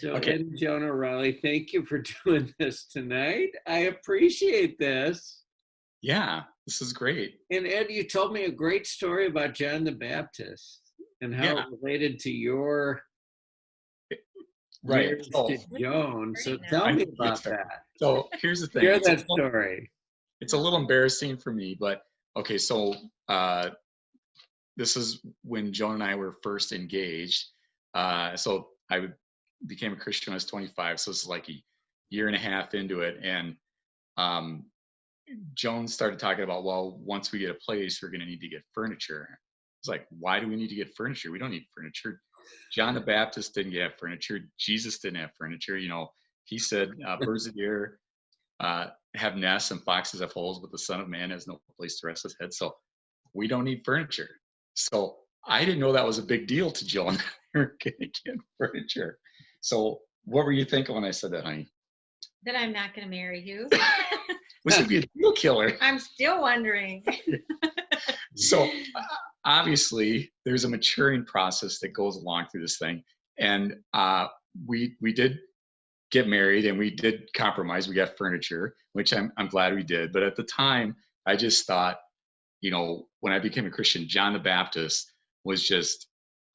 So Ed and Joan O'Reilly, thank you for doing this tonight. I appreciate this. Yeah, this is great. And Ed, you told me a great story about John the Baptist and how it related to your years to Joan. So tell me about that. So here's the thing. Share that story. It's a little embarrassing for me, but okay, so this is when Joan and I were first engaged. So I became a Christian when I was 25, so it's like a year and a half into it, and Joan started talking about, well, once we get a place, we're going to need to get furniture. It's like, why do we need to get furniture? We don't need furniture. John the Baptist didn't have furniture. Jesus didn't have furniture. You know, he said, birds of the air have nests and foxes have holes, but the Son of Man has no place to rest his head. So we don't need furniture. So I didn't know that was a big deal to Joan. We're going to get furniture. So what were you thinking when I said that, honey? That I'm not going to marry you. Which would be a deal killer. I'm still wondering. So obviously there's a maturing process that goes along through this thing. And we did get married and we did compromise. We got furniture, which I'm glad we did. But at the time, I just thought, you know, when I became a Christian, John the Baptist was just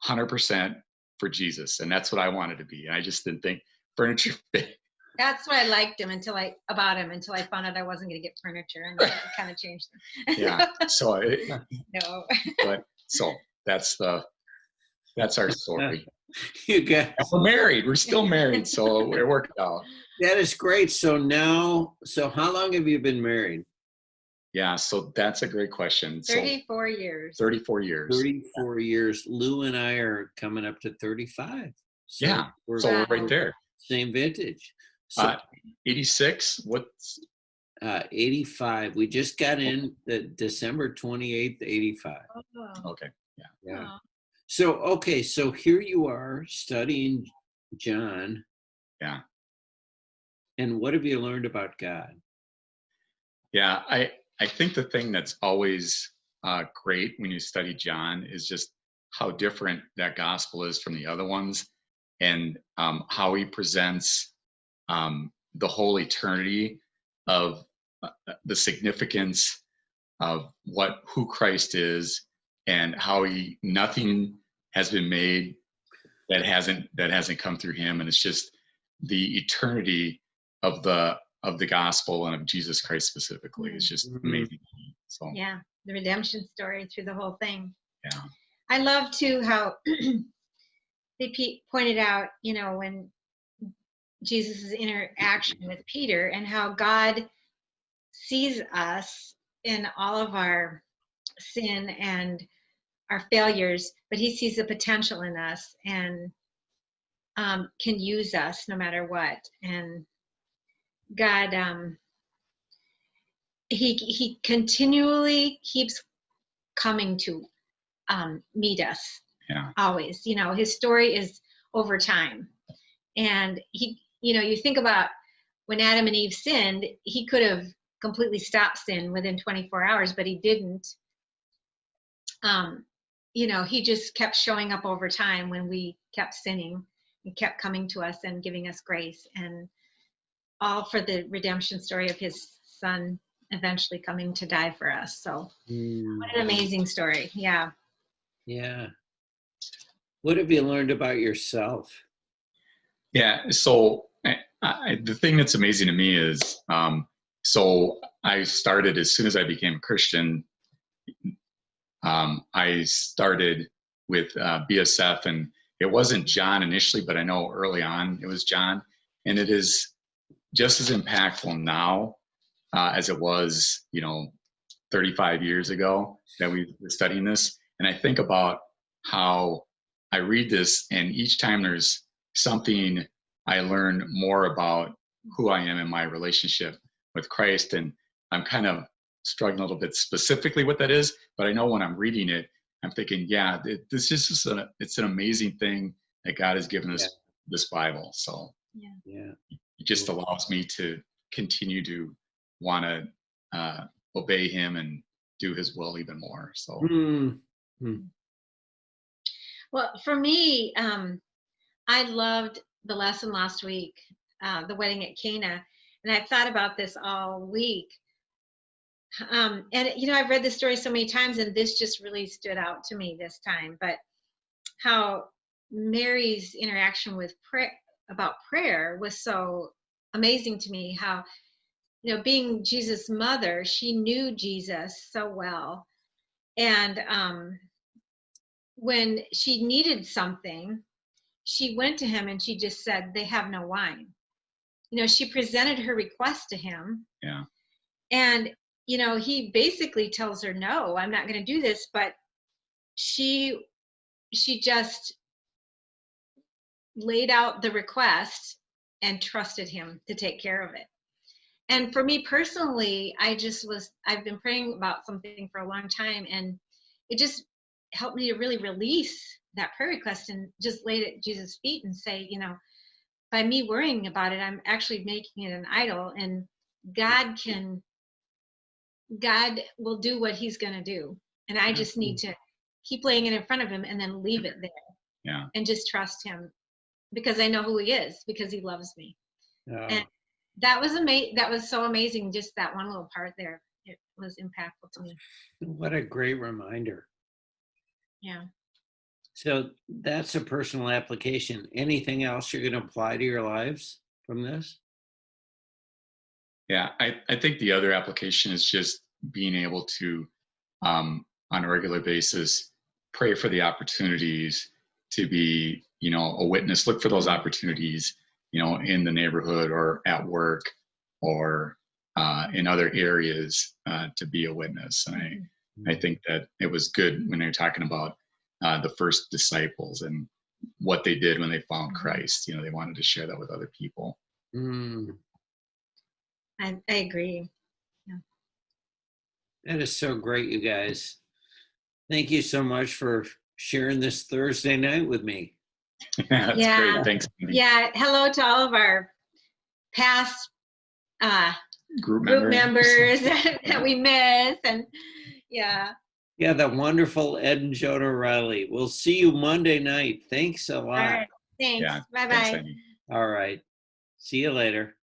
100% for Jesus. And that's what I wanted to be. And I just didn't think furniture fit. That's why I liked him until I found out I wasn't going to get furniture, and then it kind of changed. Yeah. So no. But so that's our story. You guys, we're married. We're still married, so it worked out. That is great. So how long have you been married? Yeah, so that's a great question. 34 years. 34 years. 34 years. Lou and I are coming up to 35. So yeah, we're right there. Same vintage. So, 86, what's? 85. We just got in the December 28th, 85. Oh. Okay, yeah. So here you are studying John. Yeah. And what have you learned about God? Yeah, I think the thing that's always great when you study John is just how different that gospel is from the other ones, and how he presents the whole eternity of the significance of who Christ is, and how nothing has been made that hasn't come through him, and it's just the eternity of the gospel and of Jesus Christ specifically. It's just amazing. So yeah, the redemption story through the whole thing. yeah, I love too how they pointed out, when Jesus' interaction with Peter, and how God sees us in all of our sin and our failures, but he sees the potential in us, and can use us no matter what. And God, he continually keeps coming to meet us. yeah, Always, his story is over time. And you think about when Adam and Eve sinned, he could have completely stopped sin within 24 hours, but he didn't. He just kept showing up over time when we kept sinning. He kept coming to us and giving us grace, and all for the redemption story of his son eventually coming to die for us. So what an amazing story. Yeah. Yeah. What have you learned about yourself? yeah. So the thing that's amazing to me is, so I started as soon as I became a Christian. I started with BSF, and it wasn't John initially, but I know early on it was John, and it is just as impactful now as it was, 35 years ago that we were studying this. And I think about how I read this, and each time there's something I learn more about who I am in my relationship with Christ. And I'm kind of struggling a little bit specifically what that is, but I know when I'm reading it, I'm thinking, yeah, this is just it's an amazing thing that God has given us this Bible. So Yeah, it just allows me to continue to want to obey him and do his will even more. So Well, for me, I loved the lesson last week, the wedding at Cana, and I've thought about this all week. And I've read this story so many times, and this just really stood out to me this time. But how Mary's interaction with about prayer was so amazing to me. How, being Jesus' mother, she knew Jesus so well, and when she needed something, she went to him and she just said, "They have no wine." She presented her request to him. yeah. And he basically tells her, "No, I'm not going to do this." But she just laid out the request and trusted him to take care of it. And for me personally, I've been praying about something for a long time, and it just helped me to really release that prayer request and just lay it at Jesus' feet and say, by me worrying about it, I'm actually making it an idol, and God will do what he's going to do. And I just need to keep laying it in front of him and then leave it there. Yeah. And just trust him, because I know who he is, because he loves me. And that was amazing. That was so amazing. Just that one little part there. It was impactful to me. What a great reminder. Yeah. So that's a personal application. Anything else you're going to apply to your lives from this? Yeah, I think the other application is just being able to, on a regular basis, pray for the opportunities to be, a witness. Look for those opportunities, in the neighborhood or at work or in other areas to be a witness. And I think that it was good when they were talking about the first disciples and what they did when they found Christ. They wanted to share that with other people. I agree. Yeah. That is so great, you guys. Thank you so much for sharing this Thursday night with me. That's great. Thanks. Yeah. Hello to all of our past group members that we miss. And yeah, the wonderful Ed and Jonah Riley. We'll see you Monday night. Thanks a lot. All right. Thanks. Yeah, Bye-bye. thanks, Andy. All right. See you later.